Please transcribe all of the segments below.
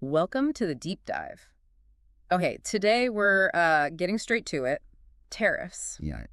Welcome to the deep dive. Okay, today we're getting straight to it. Tariffs. Yeah.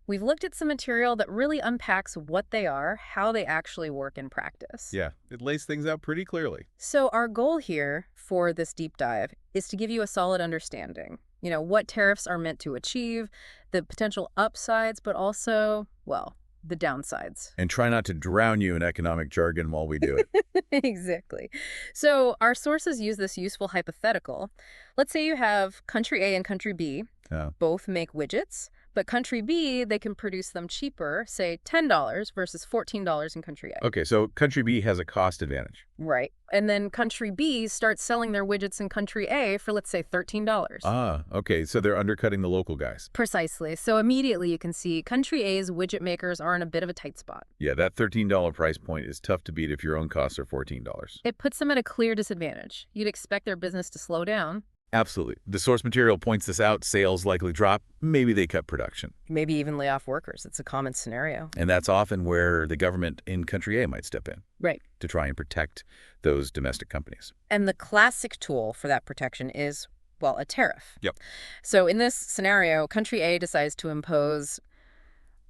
We've looked at some material that really unpacks what they are, how they actually work in practice. Yeah, it lays things out pretty clearly. So our goal here for this deep dive is to give you a solid understanding. What tariffs are meant to achieve, the potential upsides, but also, well, the downsides. And try not to drown you in economic jargon while we do it. Exactly. So our sources use this useful hypothetical. Let's say you have country A and country B, Yeah. both make widgets, but country B, they can produce them cheaper, say $10 versus $14 in country A. Okay, so country B has a cost advantage. Right. And then country B starts selling their widgets in country A for, let's say, $13. Ah, okay, so they're undercutting the local guys. Precisely. So immediately you can see country A's widget makers are in a bit of a tight spot. Yeah, that $13 price point is tough to beat if your own costs are $14. It puts them at a clear disadvantage. You'd expect their business to slow down. Absolutely. The source material points this out. Sales likely drop. Maybe they cut production. Maybe even lay off workers. It's a common scenario. And that's often where the government in country A might step in Right. to try and protect those domestic companies. And the classic tool for that protection is, well, a tariff. Yep. So in this scenario, country A decides to impose,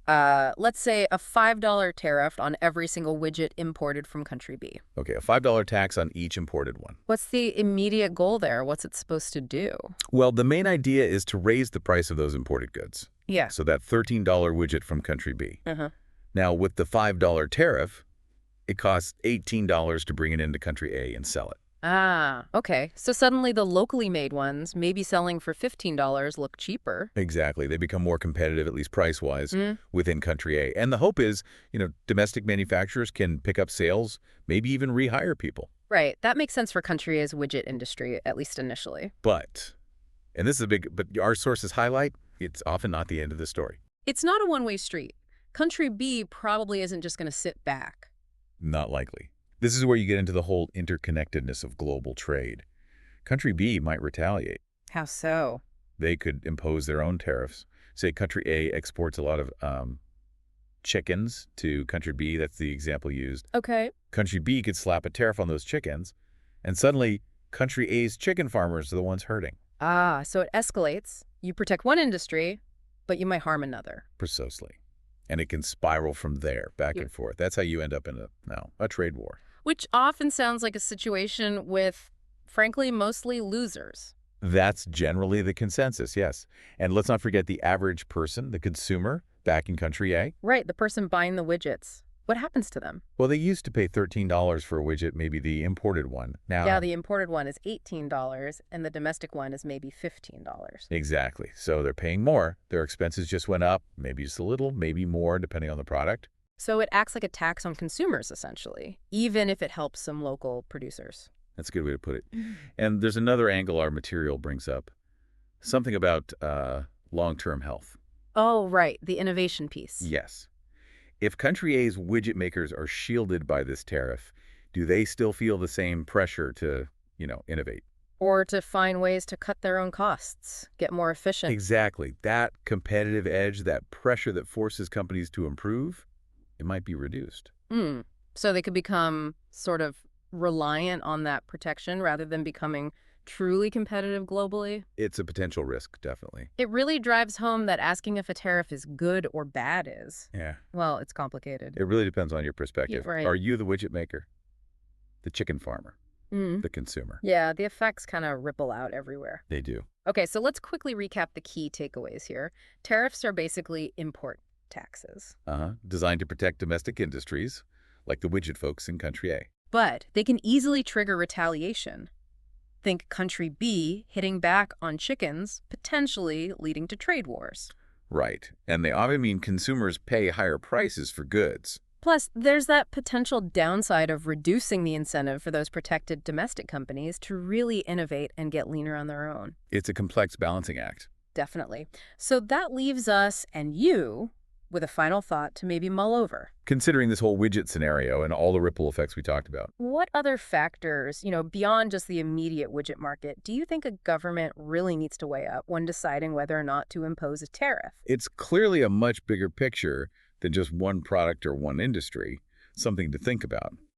let's say, a $5 tariff on every single widget imported from country B. Okay, a $5 tax on each imported one. What's the immediate goal there? What's it supposed to do? Well, the main idea is to raise the price of those imported goods. Yeah. So that $13 widget from country B. Uh-huh. Now, with the $5 tariff, it costs $18 to bring it into country A and sell it. Ah, okay. So suddenly the locally made ones, maybe selling for $15, look cheaper. Exactly. They become more competitive, at least price-wise, Mm. within country A. And the hope is, domestic manufacturers can pick up sales, maybe even rehire people. Right. That makes sense for country A's widget industry, at least initially. And this is but our sources highlight, it's often not the end of the story. It's not a one-way street. Country B probably isn't just going to sit back. Not likely. This is where you get into the whole interconnectedness of global trade. Country B might retaliate. How so? They could impose their own tariffs. Say country A exports a lot of chickens to country B. That's the example used. Okay. Country B could slap a tariff on those chickens, and suddenly country A's chicken farmers are the ones hurting. Ah, so it escalates. You protect one industry, but you might harm another. Precisely. And it can spiral from there, back Yeah. and forth. That's how you end up in a trade war. Which often sounds like a situation with, frankly, mostly losers. That's generally the consensus, yes. And let's not forget the average person, the consumer, back in country A. Right, the person buying the widgets. What happens to them? Well, they used to pay $13 for a widget, maybe the imported one. Now, Yeah, the imported one is $18, and the domestic one is maybe $15. exactly. So they're paying more. Their expenses just went up, maybe just a little, maybe more, depending on the product. So it acts like a tax on consumers, essentially, even if it helps some local producers. That's a good way to put it. And there's another angle our material brings up, something about long-term health. Oh, right, the innovation piece. Yes. If country A's widget makers are shielded by this tariff, do they still feel the same pressure to, innovate? Or to find ways to cut their own costs, get more efficient. Exactly. That competitive edge, that pressure that forces companies to improve, it might be reduced. So they could become sort of reliant on that protection rather than becoming truly competitive globally. It's a potential risk, definitely. It really drives home that asking if a tariff is good or bad is, Yeah. well, it's complicated. It really depends on your perspective. Yeah, right. Are you the widget maker? The chicken farmer? Mm. The consumer? Yeah, the effects kind of ripple out everywhere. They do. Okay, so let's quickly recap the key takeaways here. Tariffs are basically import taxes, Designed to protect domestic industries, like the widget folks in country A. but they can easily trigger retaliation. Think country B hitting back on chickens, potentially leading to trade wars. Right. And they often mean consumers pay higher prices for goods. Plus, there's that potential downside of reducing the incentive for those protected domestic companies to really innovate and get leaner on their own. It's a complex balancing act. Definitely. So that leaves us and you with a final thought to maybe mull over. Considering this whole widget scenario and all the ripple effects we talked about. What other factors, beyond just the immediate widget market, do you think a government really needs to weigh up when deciding whether or not to impose a tariff? It's clearly a much bigger picture than just one product or one industry, something to think about.